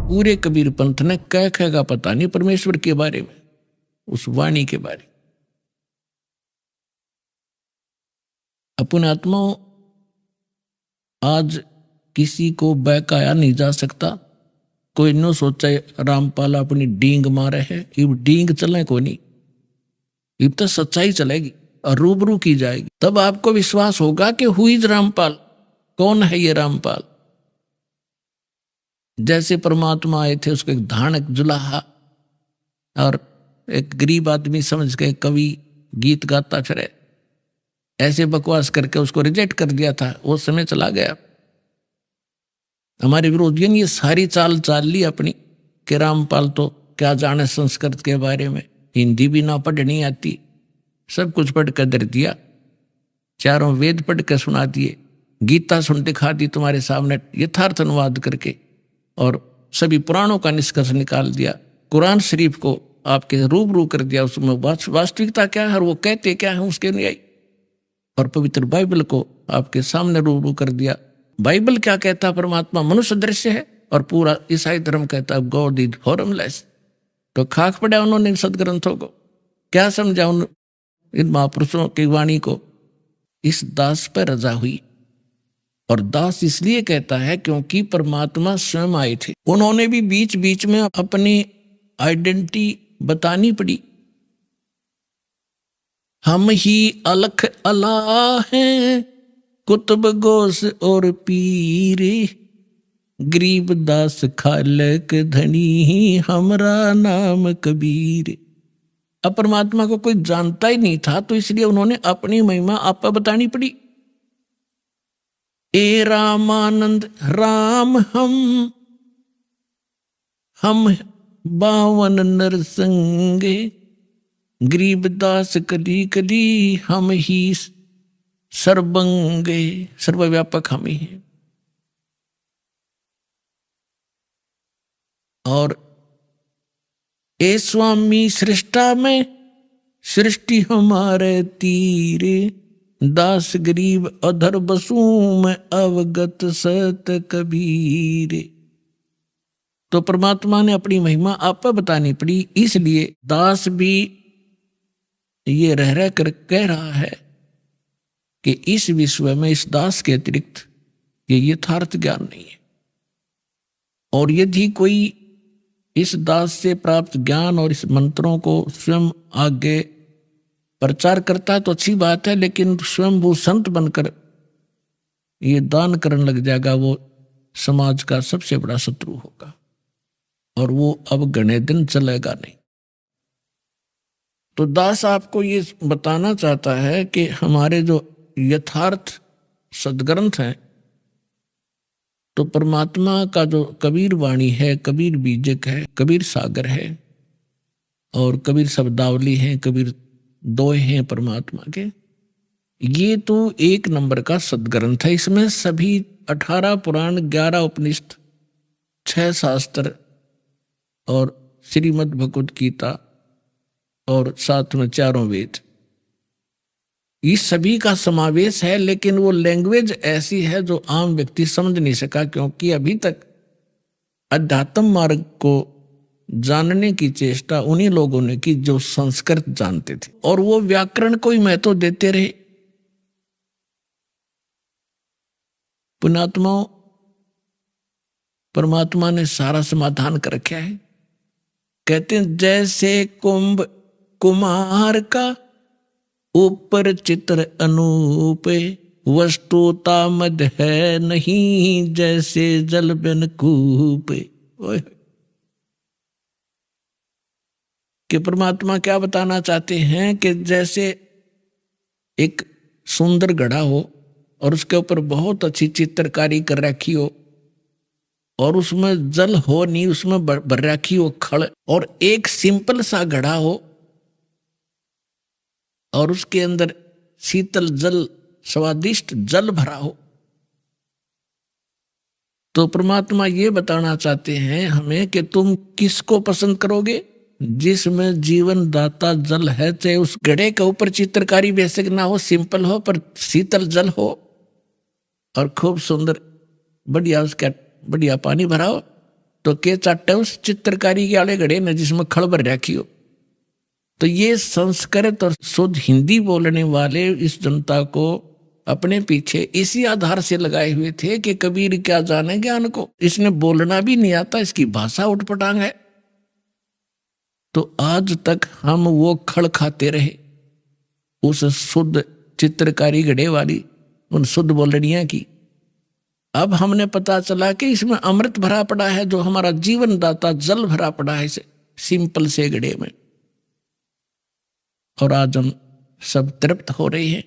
पूरे कबीर पंथ ने कह का पता नहीं परमेश्वर के बारे में, उस वाणी के बारे में। अपने आत्माओं, आज किसी को बहकाया नहीं जा सकता। कोई नो सोचा रामपाल अपनी डींग मारे है, इब डींग चले को नहीं, इब तो सच्चाई चलेगी और रूबरू की जाएगी, तब आपको विश्वास होगा कि हुई रामपाल, कौन है ये रामपाल। जैसे परमात्मा आए थे, उसको एक धानक जुलाहा और एक गरीब आदमी समझ के कवि गीत गाता फिरे, ऐसे बकवास करके उसको रिजेक्ट कर दिया था, वो समय चला गया। हमारे विरोधियों ने ये सारी चाल चाल ली अपनी कि रामपाल तो क्या जाने संस्कृत के बारे में, हिंदी भी ना पढ़नी आती, सब कुछ पढ़ कर दर दिया, चारों वेद पढ़ कर सुना दिए, गीता सुन दिखा दी तुम्हारे सामने यथार्थ अनुवाद करके, और सभी पुराणों का निष्कर्ष निकाल दिया, कुरान शरीफ को आपके रूबरू कर दिया, उसमें वास्तविकता क्या है और वो कहते क्या है उसके अनुयायी, और पवित्र बाइबल को आपके सामने रूबरू कर दिया। बाइबल क्या कहता है, परमात्मा मनुष्य दृश्य है, और पूरा ईसाई धर्म कहता है गॉड इज फॉर्मलेस। तो खाक पड़ा उन्होंने इन सदग्रंथों को, क्या समझा इन महापुरुषों की वाणी को। इस दास पर रजा हुई, और दास इसलिए कहता है क्योंकि परमात्मा स्वयं आए थे, उन्होंने भी बीच बीच में अपनी आइडेंटिटी बतानी पड़ी। हम ही अलख अल्लाह हैं, कुतुब गोस और पीरे, गरीब दास खालक धनी, हमरा नाम कबीर। अब परमात्मा को कोई जानता ही नहीं था, तो इसलिए उन्होंने अपनी महिमा आप बतानी पड़ी। ए रामानंद राम हम 52 नरसंगे, गरीब दास कली कली, हम ही सर्वंगे, सर्वव्यापक हम ही हैं। और ए स्वामी सृष्टा में, सृष्टि हमारे तीरे, दास गरीब अधर बसू में, अवगत सत कबीरे। तो परमात्मा ने अपनी महिमा आप बतानी पड़ी, इसलिए दास भी ये रह कर कह रहा है कि इस विश्व में इस दास के अतिरिक्त ये यथार्थ ज्ञान नहीं है, और यदि कोई इस दास से प्राप्त ज्ञान और इस मंत्रों को स्वयं आगे प्रचार करता है तो अच्छी बात है, लेकिन स्वयं वो संत बनकर ये दान करने लग जाएगा, वो समाज का सबसे बड़ा शत्रु होगा, और वो अब घने दिन चलेगा नहीं। तो दास आपको ये बताना चाहता है कि हमारे जो यथार्थ सदग्रंथ हैं, तो परमात्मा का जो कबीर वाणी है, कबीर बीजक है, कबीर सागर है, और कबीर शब्दावली है, कबीर दोहे हैं परमात्मा के, ये तो एक नंबर का सदग्रंथ है। इसमें सभी 18 पुराण, 11 उपनिषद, 6 शास्त्र और श्रीमद् भगवद गीता, और साथ में 4 वेद, इस सभी का समावेश है। लेकिन वो लैंग्वेज ऐसी है जो आम व्यक्ति समझ नहीं सका, क्योंकि अभी तक अध्यात्म मार्ग को जानने की चेष्टा उन्हीं लोगों ने की जो संस्कृत जानते थे, और वो व्याकरण को ही महत्व देते रहे। पुण्यात्माओं, परमात्मा ने सारा समाधान कर रखा है। कहते हैं जैसे कुंभ कुमार का, ऊपर चित्र अनूप, वस्तुता मद है नहीं, जैसे जल बिन कूप। कि परमात्मा क्या बताना चाहते हैं कि जैसे एक सुंदर घड़ा हो और उसके ऊपर बहुत अच्छी चित्रकारी कर रखी हो, और उसमें जल हो नहीं, उसमें भर रखी हो खड़, और एक सिंपल सा घड़ा हो और उसके अंदर शीतल जल, स्वादिष्ट जल भरा हो, तो परमात्मा ये बताना चाहते हैं हमें कि तुम किसको पसंद करोगे, जिसमें जीवन दाता जल है। चाहे उस घड़े के ऊपर चित्रकारी बेसिक ना हो, सिंपल हो, पर शीतल जल हो और खूब सुंदर बढ़िया उसका बढ़िया पानी भरा हो, तो के चाटे उस चित्रकारी के आले घड़े न जिसमें खड़ भर रखी हो। तो ये संस्कृत और शुद्ध हिंदी बोलने वाले इस जनता को अपने पीछे इसी आधार से लगाए हुए थे कि कबीर क्या जाने ज्ञान को, इसने बोलना भी नहीं आता, इसकी भाषा उठपटांग है। तो आज तक हम वो खड़ खाते रहे उस शुद्ध चित्रकारी घड़े वाली उन शुद्ध बोलड़ियां की। अब हमने पता चला कि इसमें अमृत भरा पड़ा है, जो हमारा जीवन दाता जल भरा पड़ा है इस सिंपल से घड़े में। और आज हम सब तृप्त हो रहे हैं,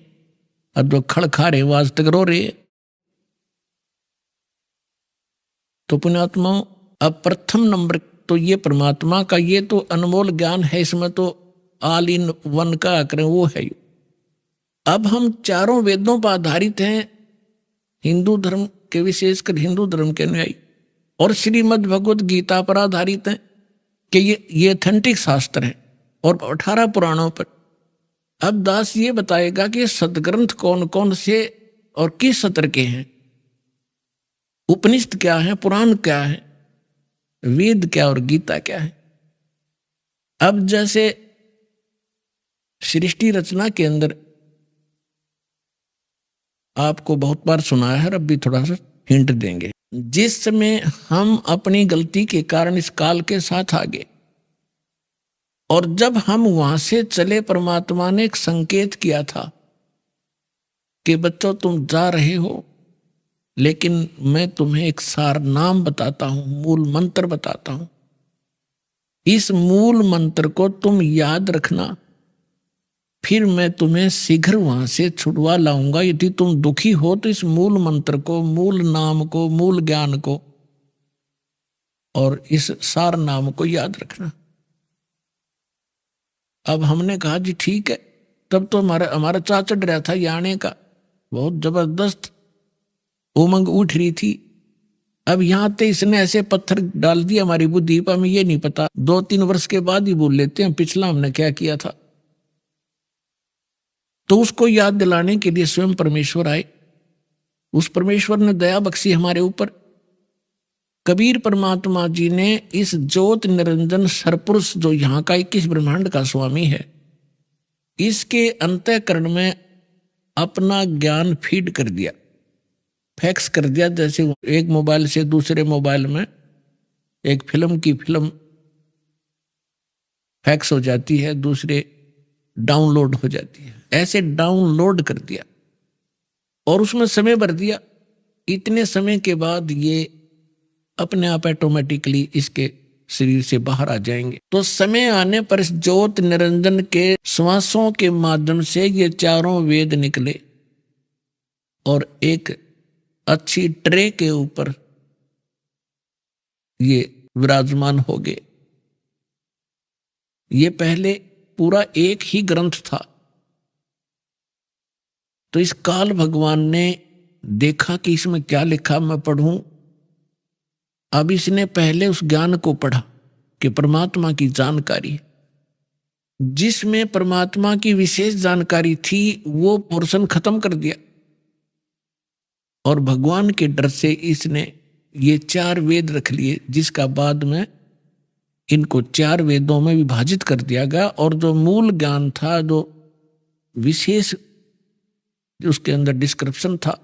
और जो खड़ खा रहे वो आज तक रो रहे हैं। तो पुण्यात्माओं, अब प्रथम नंबर तो ये परमात्मा का ये तो अनमोल ज्ञान है, इसमें तो ऑल इन वन का करें वो है। अब हम चारों वेदों पर आधारित हैं, हिंदू धर्म के, विशेषकर हिंदू धर्म के अनुयायी, और श्रीमद् भगवत गीता पर आधारित हैं कि ये ऑथेंटिक शास्त्र है, और 18 पुराणों पर। अब दास ये बताएगा कि सदग्रंथ कौन कौन से और किस सत्र के हैं, उपनिषद क्या है, पुराण क्या है, वेद क्या और गीता क्या है। अब जैसे सृष्टि रचना के अंदर आपको बहुत बार सुनाया है, अब भी थोड़ा सा हिंट देंगे। जिस समय हम अपनी गलती के कारण इस काल के साथ आगे, और जब हम वहां से चले, परमात्मा ने एक संकेत किया था कि बच्चों तुम जा रहे हो, लेकिन मैं तुम्हें एक सार नाम बताता हूं, मूल मंत्र बताता हूं। इस मूल मंत्र को तुम याद रखना, फिर मैं तुम्हें शीघ्र वहां से छुड़वा लाऊंगा। यदि तुम दुखी हो तो इस मूल मंत्र को, मूल नाम को, मूल ज्ञान को और इस सार नाम को याद रखना। अब हमने कहा जी ठीक है। तब तो हमारा चा चढ़ रहा था ये आने का, बहुत जबरदस्त उमंग उठ रही थी। अब यहां ते इसने ऐसे पत्थर डाल दिया हमारी बुद्धि पर, हमें ये नहीं पता, 2-3 वर्ष के बाद ही भूल लेते हैं पिछला हमने क्या किया था। तो उसको याद दिलाने के लिए स्वयं परमेश्वर आए। उस परमेश्वर ने दया बख्शी हमारे ऊपर। कबीर परमात्मा जी ने इस ज्योत निरंजन सरपुरुष, जो यहाँ का 21 ब्रह्मांड का स्वामी है, इसके अंतःकरण में अपना ज्ञान फीड कर दिया, फैक्स कर दिया। जैसे एक मोबाइल से दूसरे मोबाइल में एक फिल्म की फिल्म फैक्स हो जाती है, दूसरे डाउनलोड हो जाती है, ऐसे डाउनलोड कर दिया और उसमें समय भर दिया। इतने समय के बाद ये अपने आप ऑटोमेटिकली इसके शरीर से बाहर आ जाएंगे। तो समय आने पर इस ज्योत निरंजन के श्वासों के माध्यम से ये चारों वेद निकले और एक अच्छी ट्रे के ऊपर ये विराजमान हो गए। ये पहले पूरा एक ही ग्रंथ था। तो इस काल भगवान ने देखा कि इसमें क्या लिखा मैं पढ़ूं। अब इसने पहले उस ज्ञान को पढ़ा कि परमात्मा की जानकारी, जिसमें परमात्मा की विशेष जानकारी थी, वो पोर्शन खत्म कर दिया और भगवान के डर से इसने ये 4 वेद रख लिए, जिसका बाद में इनको 4 वेदों में विभाजित कर दिया गया। और जो मूल ज्ञान था, जो विशेष उसके अंदर डिस्क्रिप्शन था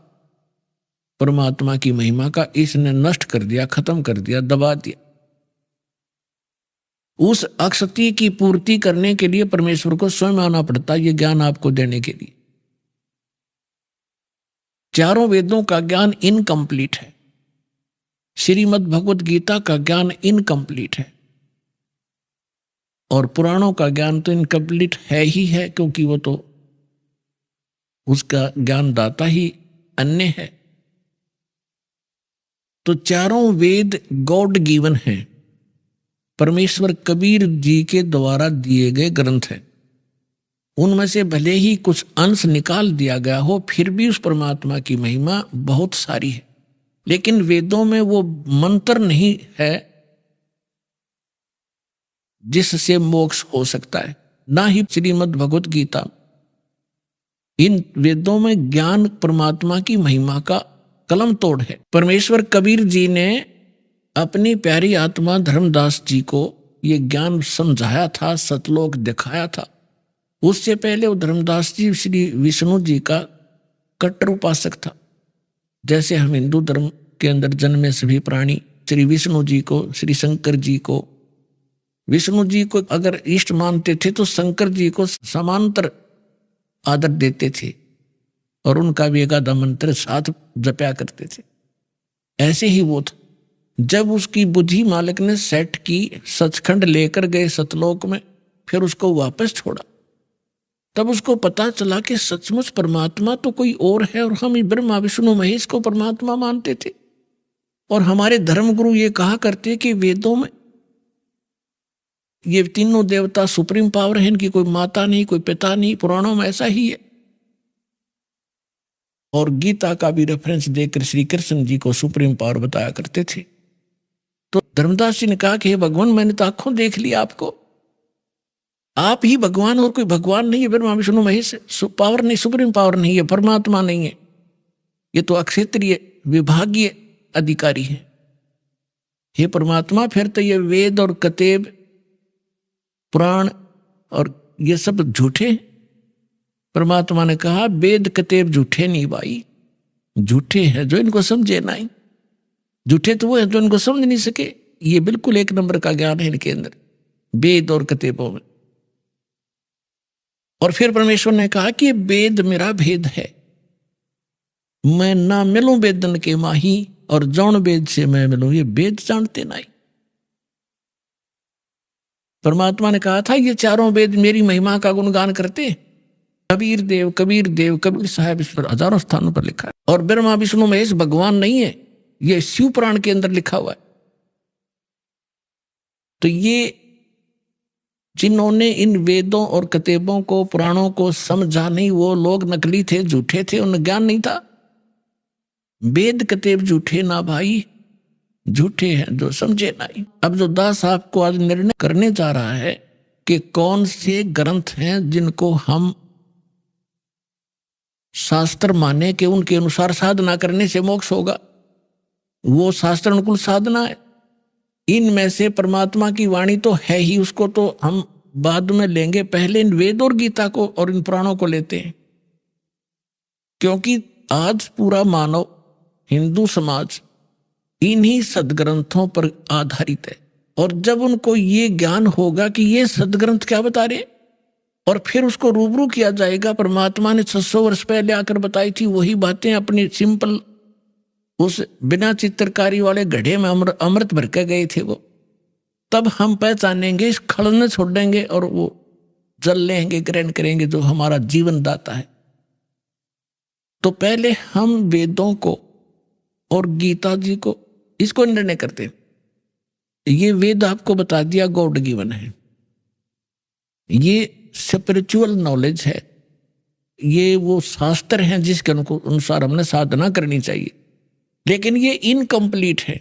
परमात्मा की महिमा का, इसने नष्ट कर दिया, खत्म कर दिया, दबा दिया। उस अक्षति की पूर्ति करने के लिए परमेश्वर को स्वयं आना पड़ता, ये ज्ञान आपको देने के लिए। चारों वेदों का ज्ञान इनकम्प्लीट है, श्रीमद् भगवत गीता का ज्ञान इनकम्प्लीट है, और पुराणों का ज्ञान तो इनकम्प्लीट है ही है, क्योंकि वो तो उसका ज्ञानदाता ही अन्य है। तो चारों वेद गॉड गिवन हैं, परमेश्वर कबीर जी के द्वारा दिए गए ग्रंथ हैं। उनमें से भले ही कुछ अंश निकाल दिया गया हो, फिर भी उस परमात्मा की महिमा बहुत सारी है। लेकिन वेदों में वो मंत्र नहीं है जिससे मोक्ष हो सकता है, ना ही श्रीमद् भगवत गीता। इन वेदों में ज्ञान परमात्मा की महिमा का कलम तोड़ है। परमेश्वर कबीर जी ने अपनी प्यारी आत्मा धर्मदास जी को ये ज्ञान समझाया था, सतलोक दिखाया था। उससे पहले वो धर्मदास जी श्री विष्णु जी का कट्टर उपासक था। जैसे हम हिंदू धर्म के अंदर जन्मे सभी प्राणी श्री विष्णु जी को, श्री शंकर जी को, विष्णु जी को अगर इष्ट मानते थे तो शंकर जी को समांतर आदर देते थे और उनका भी एक आधा मंत्र साथ जपया करते थे। ऐसे ही वो था। जब उसकी बुद्धि मालिक ने सेट की, सचखंड लेकर गए सतलोक में, फिर उसको वापस छोड़ा, तब उसको पता चला कि सचमुच परमात्मा तो कोई और है और हम ब्रह्मा विष्णु महेश को परमात्मा मानते थे। और हमारे धर्मगुरु ये कहा करते कि वेदों में ये तीनों देवता सुप्रीम पावर है, इनकी कोई माता नहीं, कोई पिता नहीं, पुराणों में ऐसा ही है। और गीता का भी रेफरेंस देकर श्री कृष्ण जी को सुप्रीम पावर बताया करते थे। तो धर्मदास जी ने कहा कि हे भगवान, मैंने तो आंखों देख लिया आपको, आप ही भगवान और कोई भगवान नहीं है। ब्रह्मा विष्णु महेश पावर नहीं, सुप्रीम पावर नहीं है, परमात्मा नहीं है, ये तो अक्षेत्रीय विभागीय अधिकारी है। हे परमात्मा, फिर तो ये वेद और कतेब पुराण और ये सब झूठे। परमात्मा ने कहा वेद कतेब झूठे नहीं भाई, झूठे हैं जो इनको समझे नहीं। झूठे तो वो है जो इनको समझ नहीं सके। ये बिल्कुल एक नंबर का ज्ञान है इनके अंदर, वेद और कतेबों में। और फिर परमेश्वर ने कहा कि वेद मेरा भेद है, मैं ना मिलूं वेदन के माही, और जौन वेद से मैं मिलूं ये वेद जानते नहीं। परमात्मा ने कहा था ये चारों वेद मेरी महिमा का गुणगान करते। कबीर देव कबीर साहब इस पर हजारों स्थानों पर लिखा है। और ब्रह्मा विष्णु महेश भगवान नहीं है, ये शिव पुराण के अंदर लिखा हुआ है। तो ये जिन्होंने इन वेदों और कतेबों को, पुराणों को समझा नहीं, वो लोग नकली थे, झूठे थे, उन्हें ज्ञान नहीं था। वेद कतेब झूठे ना भाई, झूठे हैं जो समझे नहीं। अब जो दास आपको आज निर्णय करने जा रहा है कि कौन से ग्रंथ हैं जिनको हम शास्त्र माने कि उनके अनुसार साधना करने से मोक्ष होगा, वो शास्त्र अनुकूल साधना है। इनमें से परमात्मा की वाणी तो है ही, उसको तो हम बाद में लेंगे, पहले इन वेद और गीता को और इन पुराणों को लेते हैं। क्योंकि आज पूरा मानव हिंदू समाज इन्हीं सदग्रंथों पर आधारित है। और जब उनको ये ज्ञान होगा कि ये सदग्रंथ क्या बता रहे, और फिर उसको रूबरू किया जाएगा, परमात्मा ने 600 वर्ष पहले आकर बताई थी वही बातें अपनी सिंपल उस बिना चित्रकारी वाले घड़े में अमृत भर के गए थे वो, तब हम पहचानेंगे, इस खड़ने छोड़ देंगे और वो जल लेंगे, ग्रहण करेंगे जो हमारा जीवन दाता है। तो पहले हम वेदों को और गीता जी को इसको निर्णय करते। ये वेद आपको बता दिया गॉड गिवन है, ये स्पिरिचुअल नॉलेज है, ये वो शास्त्र हैं जिसके अनुसार हमने साधना करनी चाहिए। लेकिन ये इनकम्प्लीट है,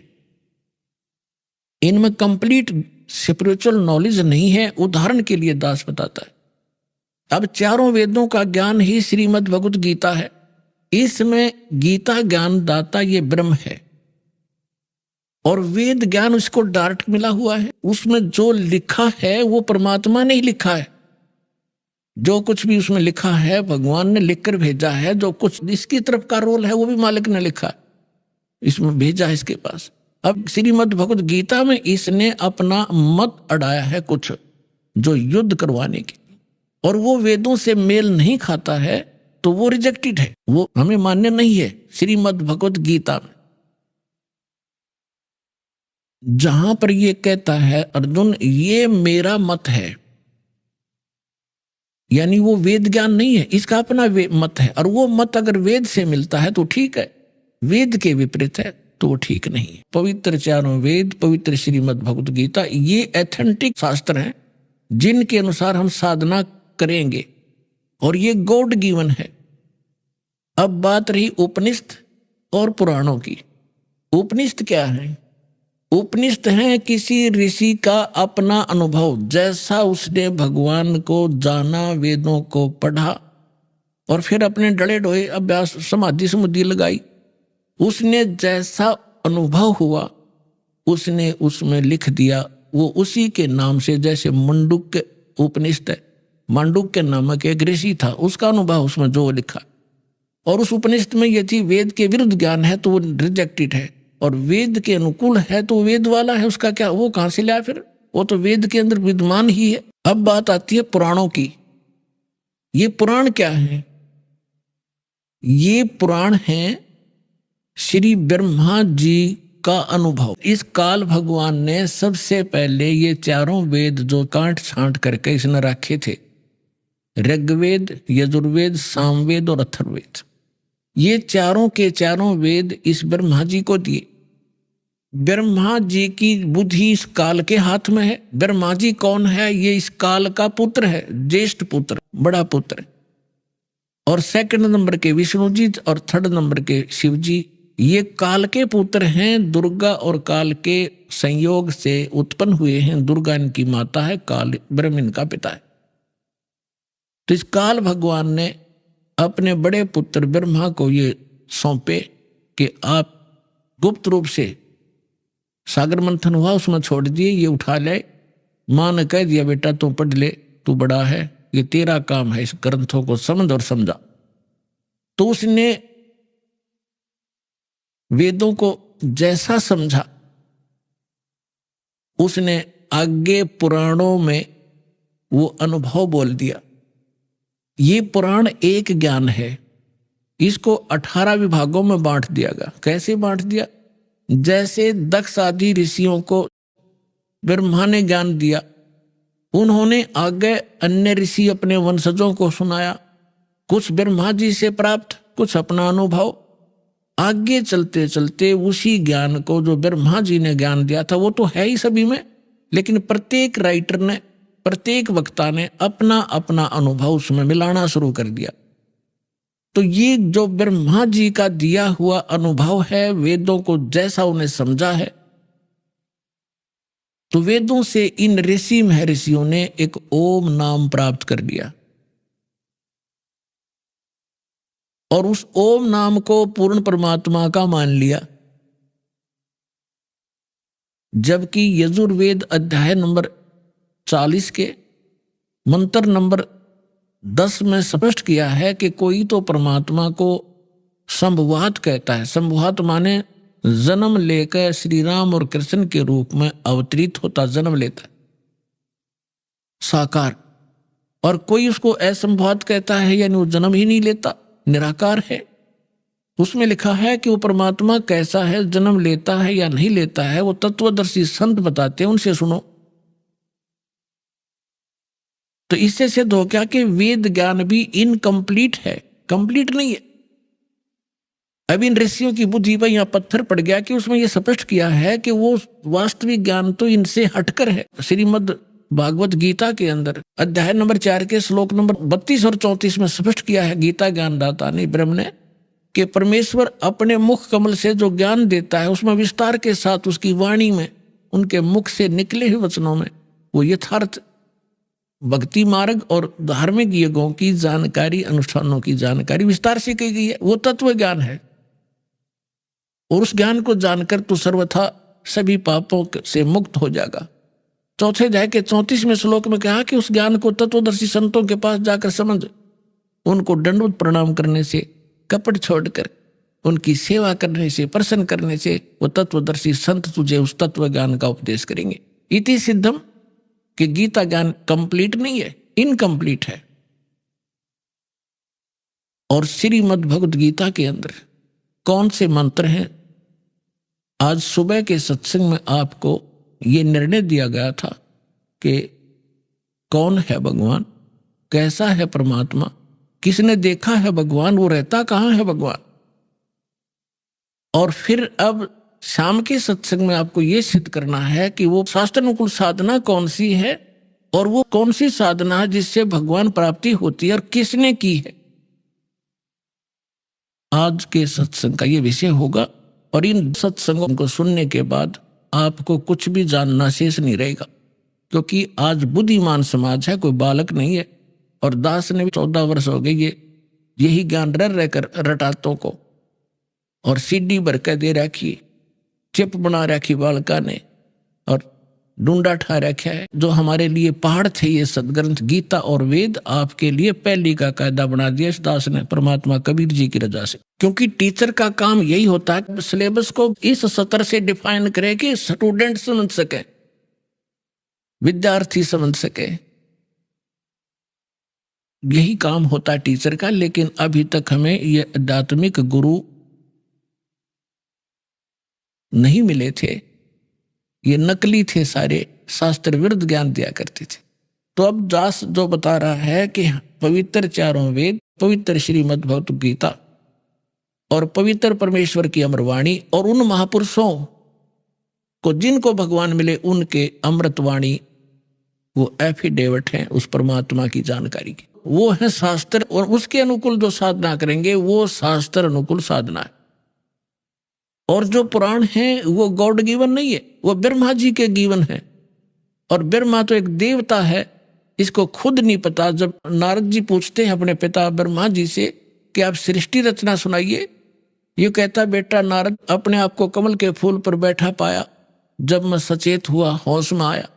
इनमें कंप्लीट स्पिरिचुअल नॉलेज नहीं है। उदाहरण के लिए दास बताता है, अब चारों वेदों का ज्ञान ही श्रीमद् भगवत गीता है। इसमें गीता ज्ञान दाता ये ब्रह्म है और वेद ज्ञान उसको डायरेक्ट मिला हुआ है। उसमें जो लिखा है वो परमात्मा ने ही लिखा है, जो कुछ भी उसमें लिखा है भगवान ने लिखकर भेजा है। जो कुछ इसकी तरफ का रोल है वो भी मालिक ने लिखा है, इसमें भेजा है इसके पास। अब श्रीमद् भगवत गीता में इसने अपना मत अड़ाया है कुछ जो युद्ध करवाने की, और वो वेदों से मेल नहीं खाता है तो वो रिजेक्टेड है, वो हमें मान्य नहीं है। श्रीमद् भगवत गीता में जहां पर ये कहता है अर्जुन ये मेरा मत है, यानी वो वेद ज्ञान नहीं है, इसका अपना मत है। और वो मत अगर वेद से मिलता है तो ठीक है, वेद के विपरीत है तो वो ठीक नहीं है। पवित्र चारों वेद, पवित्र श्रीमद् भगवत गीता, ये एथेंटिक शास्त्र हैं जिनके अनुसार हम साधना करेंगे और ये गॉड गिवन है। अब बात रही उपनिषद और पुराणों की। उपनिषद क्या है? उपनिषद है किसी ऋषि का अपना अनुभव, जैसा उसने भगवान को जाना, वेदों को पढ़ा और फिर अपने डले डोए अभ्यास समाधि समुद्धि लगाई, उसने जैसा अनुभव हुआ उसने उसमें लिख दिया। वो उसी के नाम से, जैसे मंडूक्य उपनिषद है, मांडुक्य नामक एक ऋषि था, उसका अनुभव उसमें जो लिखा, और उस उपनिषद में यदि वेद के विरुद्ध ज्ञान है तो वो रिजेक्टेड है, और वेद के अनुकूल है तो वेद वाला है, उसका क्या, वो कहां से लाया फिर, वो तो वेद के अंदर विद्यमान ही है। अब बात आती है पुराणों की। ये पुराण क्या है? ये पुराण है श्री ब्रह्मा जी का अनुभव। इस काल भगवान ने सबसे पहले ये चारों वेद जो काट छांट करके इसने रखे थे, ऋग्वेद, यजुर्वेद, सामवेद और अथर्ववेद, ये चारों के चारों वेद इस ब्रह्मा जी को दिए। ब्रह्मा जी की बुद्धि इस काल के हाथ में है। ब्रह्मा जी कौन है? ये इस काल का पुत्र है, ज्येष्ठ पुत्र, बड़ा पुत्र। और सेकंड नंबर के विष्णु जी और थर्ड नंबर के शिव जी, ये काल के पुत्र हैं। दुर्गा और काल के संयोग से उत्पन्न हुए हैं। दुर्गा इनकी माता है, काल ब्रह्म इनका पिता है। तो इस काल भगवान ने अपने बड़े पुत्र ब्रह्मा को ये सौंपे कि आप गुप्त रूप से, सागर मंथन हुआ उसमें छोड़ दिए, ये उठा ले। मां ने कह दिया बेटा तू पढ़ ले, तू बड़ा है, ये तेरा काम है, इस ग्रंथों को समझ और समझा। तो उसने वेदों को जैसा समझा, उसने आगे पुराणों में वो अनुभव बोल दिया। ये पुराण एक ज्ञान है, इसको 18 विभागों में बांट दिया गया। कैसे बांट दिया? जैसे दक्ष आदि ऋषियों को ब्रह्मा ने ज्ञान दिया, उन्होंने आगे अन्य ऋषि अपने वंशजों को सुनाया, कुछ ब्रह्मा जी से प्राप्त, कुछ अपना अनुभव। आगे चलते चलते उसी ज्ञान को जो ब्रह्मा जी ने ज्ञान दिया था वो तो है ही सभी में, लेकिन प्रत्येक राइटर ने, प्रत्येक वक्ता ने अपना अपना अनुभव उसमें मिलाना शुरू कर दिया। तो ये जो ब्रह्मा जी का दिया हुआ अनुभव है, वेदों को जैसा उन्हें समझा है, तो वेदों से इन ऋषि महर्षियों ने एक ओम नाम प्राप्त कर लिया, और उस ओम नाम को पूर्ण परमात्मा का मान लिया। जबकि यजुर्वेद अध्याय नंबर 40 के मंत्र नंबर 10 में स्पष्ट किया है कि कोई तो परमात्मा को संभवात कहता है। संभवात माने जन्म लेकर श्री राम और कृष्ण के रूप में अवतरित होता, जन्म लेता है, साकार। और कोई उसको असंभवात कहता है, यानी वो जन्म ही नहीं लेता, निराकार है। उसमें लिखा है कि वो परमात्मा कैसा है, जन्म लेता है या नहीं लेता है, वो तत्वदर्शी संत बताते हैं, उनसे सुनो। तो इससे सिद्ध हो गया कि वेद ज्ञान भी इनकम्प्लीट है, कंप्लीट नहीं है। अब इन ऋषियों की बुद्धि पर यहां पत्थर पड़ गया कि उसमें यह स्पष्ट किया है कि वो वास्तविक ज्ञान तो इनसे हटकर है। श्रीमद् भागवत गीता के अंदर अध्याय नंबर 4 के श्लोक नंबर 32 और 34 में स्पष्ट किया है गीता ज्ञानदाता ने, ब्रह्म ने, कि परमेश्वर अपने मुख कमल से जो ज्ञान देता है उसमें विस्तार के साथ उसकी वाणी में, उनके मुख से निकले हुए वचनों में वो यथार्थ भक्ति मार्ग और धार्मिक यज्ञों की जानकारी, अनुष्ठानों की जानकारी विस्तार से की गई है। वो तत्व ज्ञान है, और उस ज्ञान को जानकर तो सर्वथा सभी पापों से मुक्त हो जाएगा। चौथे अध्याय के 34वें श्लोक में कहा कि उस ज्ञान को तत्वदर्शी संतों के पास जाकर समझ, उनको दंडवत प्रणाम करने से, कपट छोड़कर उनकी सेवा करने से, प्रसन्न करने से वो तत्वदर्शी संत तुझे उस तत्व ज्ञान का उपदेश करेंगे। इति सिद्धम कि गीता ज्ञान कंप्लीट नहीं है, इनकम्प्लीट है। और श्रीमद् भगवद गीता के अंदर कौन से मंत्र हैं? आज सुबह के सत्संग में आपको ये निर्णय दिया गया था कि कौन है भगवान, कैसा है परमात्मा, किसने देखा है भगवान, वो रहता कहाँ है भगवान। और फिर अब शाम के सत्संग में आपको ये सिद्ध करना है कि वो शास्त्रानुकूल साधना कौन सी है, और वो कौन सी साधना है जिससे भगवान प्राप्ति होती है, और किसने की है। आज के सत्संग का ये विषय होगा, और इन सत्संगों को सुनने के बाद आपको कुछ भी जानना शेष नहीं रहेगा, क्योंकि आज बुद्धिमान समाज है, कोई बालक नहीं है। और दास ने भी 14 वर्ष हो गए ये यही ज्ञान रहकर रटातों को और सीढ़ी भर के दे रखी। चिप बना रखी बालका ने और डूंडा ठा रखा है। जो हमारे लिए पहाड़ थे ये सदग्रंथ गीता और वेद, आपके लिए पहली का कायदा बना दिया इस दास ने, परमात्मा कबीर जी की रजा से। क्योंकि टीचर का काम यही होता है सिलेबस को इस सत्र से डिफाइन करे कि स्टूडेंट समझ सके, विद्यार्थी समझ सके, यही काम होता है टीचर का। लेकिन अभी तक हमें ये आध्यात्मिक गुरु नहीं मिले थे, ये नकली थे सारे, शास्त्र विरुद्ध ज्ञान दिया करते थे। तो अब दास जो बता रहा है कि पवित्र चारों वेद, पवित्र श्रीमद् भगवत गीता और पवित्र परमेश्वर की अमरवाणी और उन महापुरुषों को जिनको भगवान मिले उनके अमृतवाणी, वो एफिडेविट हैं उस परमात्मा की जानकारी की, वो है शास्त्र। और उसके अनुकूल जो साधना करेंगे वो शास्त्र अनुकूल साधना है। और जो पुराण है वो गॉड गिवन नहीं है, वो ब्रह्मा जी के गिवन है। और ब्रह्मा तो एक देवता है, इसको खुद नहीं पता। जब नारद जी पूछते हैं अपने पिता ब्रह्मा जी से कि आप सृष्टि रचना सुनाइए, ये कहता बेटा नारद, अपने आप को कमल के फूल पर बैठा पाया। जब मैं सचेत हुआ, होश में आया,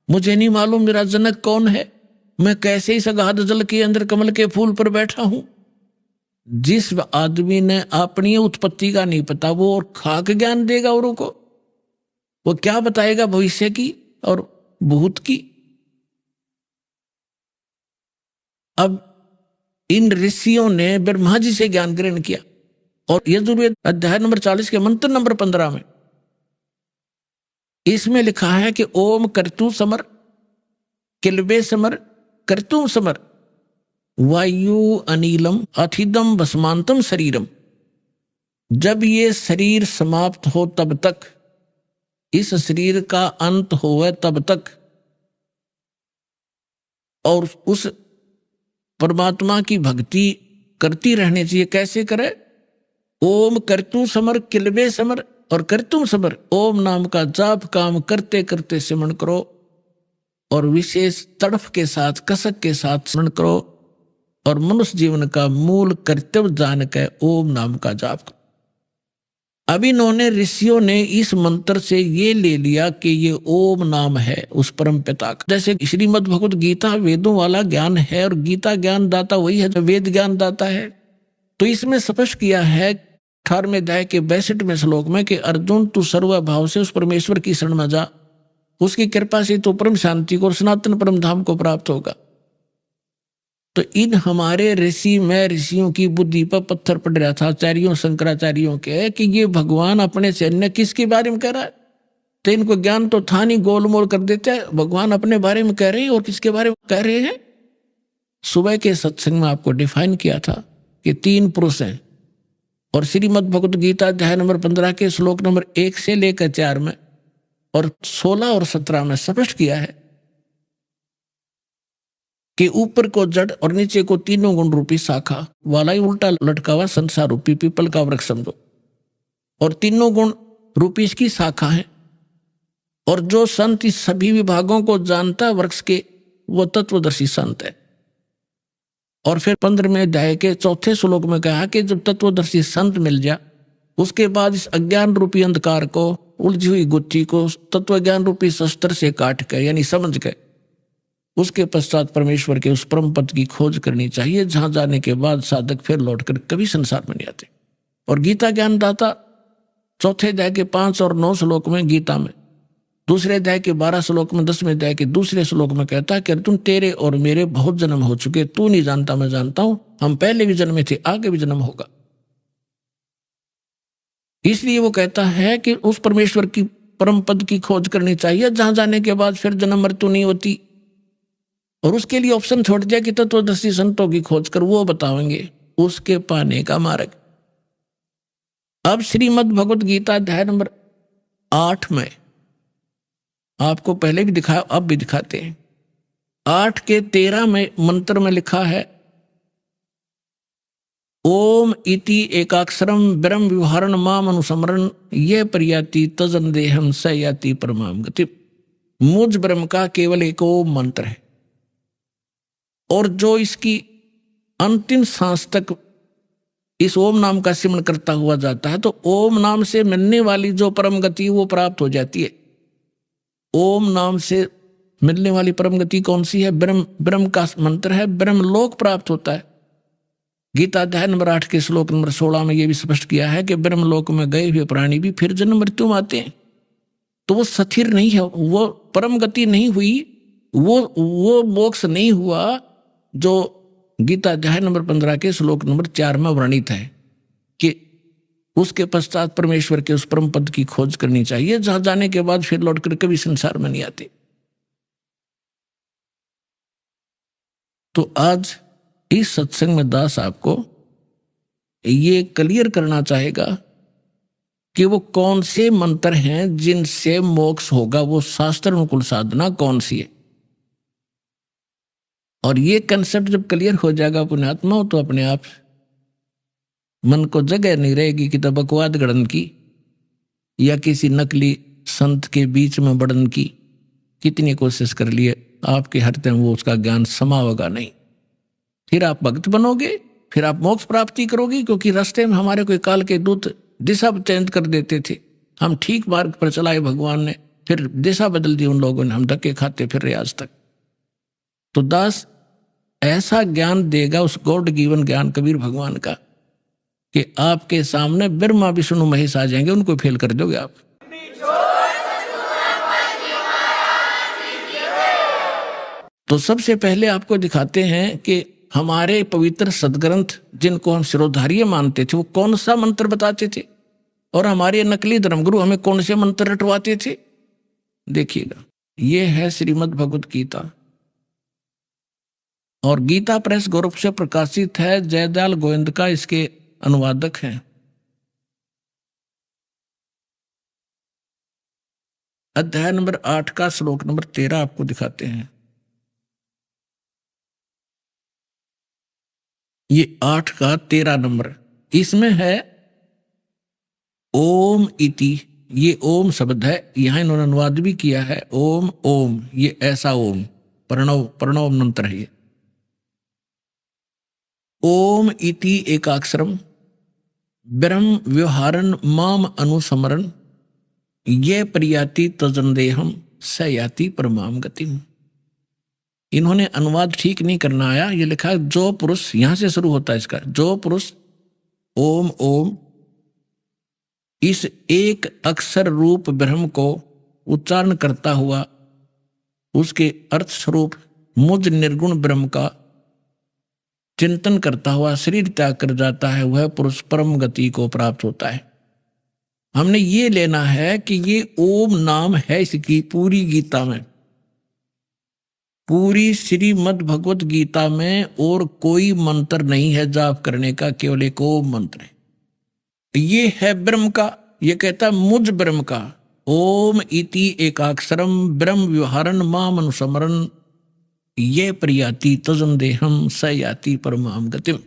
मुझे नहीं मालूम मेरा जनक कौन है, मैं कैसे इस अगाध जल के अंदर कमल के फूल पर बैठा हूं। जिस आदमी ने अपनी उत्पत्ति का नहीं पता, वो और खाक ज्ञान देगा औरों को, वो क्या बताएगा भविष्य की और भूत की। अब इन ऋषियों ने ब्रह्मा जी से ज्ञान ग्रहण किया और यजुर्वेद अध्याय नंबर 40 के मंत्र नंबर 15 में इसमें लिखा है कि ओम कर्तु समर किलबे समर कर्तुम समर वायु अनिलम अथिदम भस्मांतम शरीरम। जब ये शरीर समाप्त हो तब तक, इस शरीर का अंत होवे तब तक, और उस परमात्मा की भक्ति करती रहनी चाहिए। कैसे करे? ओम कर्तु समर किलबे समर और कर्तुम समर, ओम नाम का जाप काम करते करते सिमरण करो और विशेष तड़फ के साथ, कसक के साथ स्मरण करो और मनुष्य जीवन का मूल कर्तव्य जान के ओम नाम का जाप करो। अब इन्होंने ऋषियों ने इस मंत्र से ये ले लिया कि ये ओम नाम है उस परम पिता का। जैसे श्रीमद् भगवत गीता वेदों वाला ज्ञान है और गीता ज्ञान दाता वही है जो वेद ज्ञान दाता है। तो इसमें स्पष्ट किया है 18वें अध्याय के 62वें श्लोक में कि अर्जुन तू सर्वभाव से उस परमेश्वर की शरण में जा, उसकी कृपा से तो परम शांति को और सनातन परम धाम को प्राप्त होगा। तो इन हमारे ऋषि में ऋषियों की बुद्धि पर पत्थर पड़ रहा था, आचार्यों शंकराचार्यों के, कि ये भगवान अपने से अन्य किसके बारे में कह रहा है। तो इनको ज्ञान तो था नहीं, गोलमोल कर देते हैं, भगवान अपने बारे में कह रहे हैं और किसके बारे में कह रहे हैं। सुबह के सत्संग में आपको डिफाइन किया था कि 3 पुरुष हैं और श्रीमद् भगवत गीता अध्याय नंबर 15 के श्लोक नंबर 1 से लेकर 4 में और 16 और 17 में स्पष्ट किया है कि ऊपर को जड़ और नीचे को तीनों गुण रूपी शाखा वाला ही उल्टा लटका हुआ संसार रूपी पीपल का वृक्ष समझो, और तीनों गुण रूपी इसकी शाखा है। और जो संत इस सभी विभागों को जानता वृक्ष के, वो तत्वदर्शी संत है। और फिर 15वें अध्याय के 4 श्लोक में कहा कि जब तत्वदर्शी संत मिल जाए, उसके बाद इस अज्ञान रूपी अंधकार को, उलझी हुई गुत्थी को तत्व ज्ञान रूपी शस्त्र से काट कर यानी समझ के, उसके पश्चात परमेश्वर के उस परम पद की खोज करनी चाहिए, जहां जाने के बाद साधक फिर लौटकर कभी संसार में नहीं आते। और गीता ज्ञान दाता 4 अध्याय के 5 और 9 श्लोक में गीता में, 2 अध्याय के 12 श्लोक में, 10वें अध्याय के 2 श्लोक में कहता है कि अर्जुन तेरे और मेरे बहुत जन्म हो चुके, तू नहीं जानता मैं जानता हूं, हम पहले भी जन्मे थे, आगे भी जन्म होगा। इसलिए वो कहता है कि उस परमेश्वर की परम पद की खोज करनी चाहिए, जहां जाने के बाद फिर जन्म मृत्यु नहीं होती। और उसके लिए ऑप्शन छोड़ दिया कि तत्वदर्शी संतों की खोज कर, वो बताएंगे उसके पाने का मार्ग। अब श्रीमद् भगवत गीता अध्याय नंबर 8 में आपको पहले भी दिखाया, अब भी दिखाते हैं। 8 के 13 में मंत्र में लिखा है ओम इति एकाक्षरम ब्रह्म विवहरण माम अनुसमरण ये प्रयाति तजन देहम स याति परमाम गति। मुझ ब्रह्म का केवल एक ओम मंत्र है और जो इसकी अंतिम सांस तक इस ओम नाम का सिमरण करता हुआ जाता है तो ओम नाम से मिलने वाली जो परम गति वो प्राप्त हो जाती है। ओम नाम से मिलने वाली परम गति कौन सी है? ब्रह्म, ब्रह्म का मंत्र है, ब्रह्म लोक प्राप्त होता है। गीता अध्याय नंबर 8 के श्लोक नंबर 16 में यह भी स्पष्ट किया है कि ब्रह्म लोक में गए हुए प्राणी भी फिर जन्म मृत्यु में आते हैं। तो वो स्थिर नहीं है, वो परम गति नहीं हुई, वो मोक्ष नहीं हुआ जो गीता अध्याय नंबर 15 के श्लोक नंबर 4 में वर्णित है कि उसके पश्चात परमेश्वर के उस परम पद की खोज करनी चाहिए जहां जाने के बाद फिर लौटकर कभी संसार में नहीं आते। तो आज इस सत्संग में दास आपको ये क्लियर करना चाहेगा कि वो कौन से मंत्र हैं जिनसे मोक्ष होगा, वो शास्त्र अनुकूल साधना कौन सी है। और ये कंसेप्ट जब क्लियर हो जाएगा पुण्यात्मा तो अपने आप मन को जगह नहीं रहेगी कि तब बकवाद गढ़न की या किसी नकली संत के बीच में बढ़न की। कितनी कोशिश कर लिए आपके हृदय में वो उसका ज्ञान समावेगा नहीं। फिर आप भक्त बनोगे, फिर आप मोक्ष प्राप्ति करोगे, क्योंकि रास्ते में हमारे कोई काल के दूत दिशा चेंज कर देते थे। हम ठीक मार्ग पर चलाए भगवान ने, फिर दिशा बदल दी उन लोगों ने, हम धक्के खाते फिर रहे आज तक। तो दास ऐसा ज्ञान देगा उस गॉड गिवन ज्ञान कबीर भगवान का कि आपके सामने ब्रह्मा विष्णु महेश आ जाएंगे, उनको फेल कर दोगे आप। तो सबसे पहले आपको दिखाते हैं कि हमारे पवित्र सदग्रंथ जिनको हम शिरोधार्य मानते थे वो कौन सा मंत्र बताते थे और हमारे नकली धर्मगुरु हमें कौन से मंत्र रटवाते थे। देखिएगा, ये है श्रीमद् भगवत गीता और गीता प्रेस गौरव से प्रकाशित है। जयदयाल गोविंद का इसके अनुवादक हैं। अध्याय नंबर 8 का श्लोक नंबर 13 आपको दिखाते हैं। ये 8 का 13 नंबर, इसमें है ओम इति। ये ओम शब्द है, यहां इन्होंने अनुवाद भी किया है ओम ओम, ये ऐसा ओम प्रणव मंत्र है। ये ओम इति एकाक्षरम ब्रह्म व्यवहारन माम अनुसमरन ये प्रियाति तजंदेहम स याति परमाम गतिम। इन्होंने अनुवाद ठीक नहीं करना आया, ये लिखा है जो पुरुष, यहां से शुरू होता है इसका, जो पुरुष ओम ओम इस एक अक्षर रूप ब्रह्म को उच्चारण करता हुआ उसके अर्थ स्वरूप मुझ निर्गुण ब्रह्म का चिंतन करता हुआ शरीर त्याग कर जाता है, वह पुरुष परम गति को प्राप्त होता है। हमने ये लेना है कि ये ओम नाम है इसकी पूरी गीता में, पूरी श्रीमद् भगवत गीता में और कोई मंत्र नहीं है जाप करने का, केवल एक ओम मंत्र है। ये है ब्रह्म का, ये कहता है मुझ ब्रह्म का। ओम इति एकाक्षरम ब्रह्म व्यवहारन माम अनुसमरन ये प्रियाति तजंदेहम स याति परमाम गतिम।